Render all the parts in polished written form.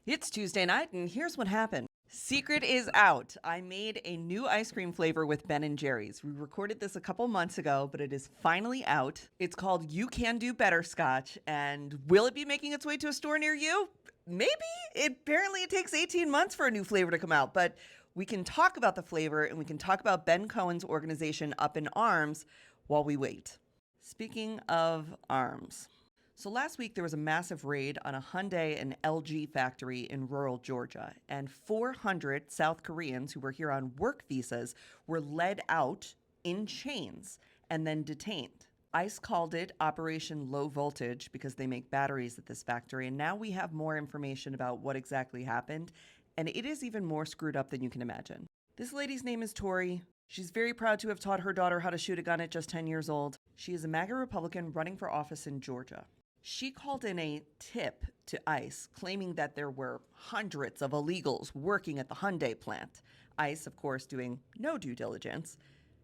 It's Tuesday night, and here's what happened. Secret is out. I made a new ice cream flavor with Ben and Jerry's. We recorded this a couple months ago, but it is finally out. It's called You Can Do Better Scotch, and will it be making its way to a store near you? Maybe. Apparently it takes 18 months for a new flavor to come out, but we can talk about the flavor and we can talk about Ben Cohen's organization Up in Arms while we wait. Speaking of arms. So last week there was a massive raid on a Hyundai and LG factory in rural Georgia, and 400 South Koreans who were here on work visas were led out in chains and then detained. ICE called it Operation Low Voltage because they make batteries at this factory, and now we have more information about what exactly happened, and it is even more screwed up than you can imagine. This lady's name is Tori. She's very proud to have taught her daughter how to shoot a gun at just 10 years old. She is a MAGA Republican running for office in Georgia. She called in a tip to ICE, claiming that there were hundreds of illegals working at the Hyundai plant. ICE, of course, doing no due diligence,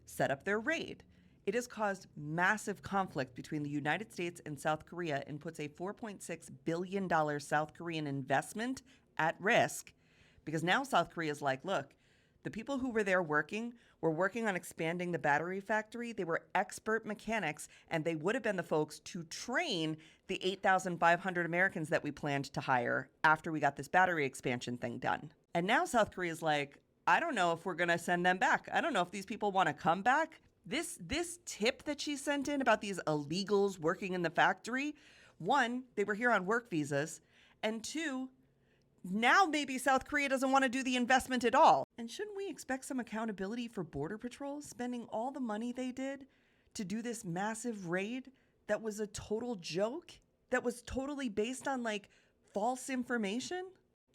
set up their raid. It has caused massive conflict between the United States and South Korea and puts a $4.6 billion South Korean investment at risk because now South Korea is like, look, the people who were there working were working on expanding the battery factory. They were expert mechanics, and they would have been the folks to train the 8,500 Americans that we planned to hire after we got this battery expansion thing done. And now South Korea is like, I don't know if we're going to send them back. I don't know if these people want to come back. This tip that she sent in about these illegals working in the factory, one, they were here on work visas, and two, now maybe South Korea doesn't want to do the investment at all. And shouldn't we expect some accountability for Border Patrol spending all the money they did to do this massive raid that was a total joke? That was totally based on false information?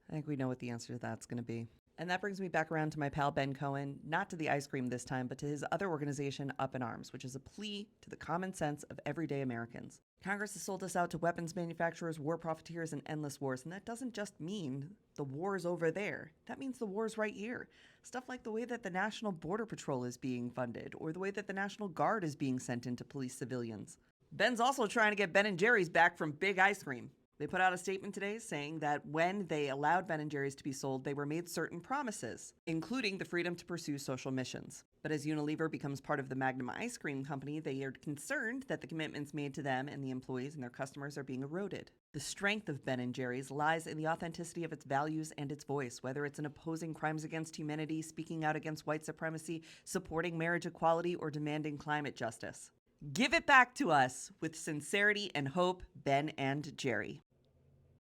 I think we know what the answer to that's going to be. And that brings me back around to my pal Ben Cohen, not to the ice cream this time, but to his other organization, Up in Arms, which is a plea to the common sense of everyday Americans. Congress has sold us out to weapons manufacturers, war profiteers, and endless wars. And that doesn't just mean the war's over there. That means the war's right here. Stuff like the way that the National Border Patrol is being funded, or the way that the National Guard is being sent into police civilians. Ben's also trying to get Ben & Jerry's back from Big Ice Cream. They put out a statement today saying that when they allowed Ben & Jerry's to be sold, they were made certain promises, including the freedom to pursue social missions. But as Unilever becomes part of the Magnum Ice Cream Company, they are concerned that the commitments made to them and the employees and their customers are being eroded. The strength of Ben & Jerry's lies in the authenticity of its values and its voice, whether it's in opposing crimes against humanity, speaking out against white supremacy, supporting marriage equality, or demanding climate justice. Give it back to us with sincerity and hope, Ben and Jerry.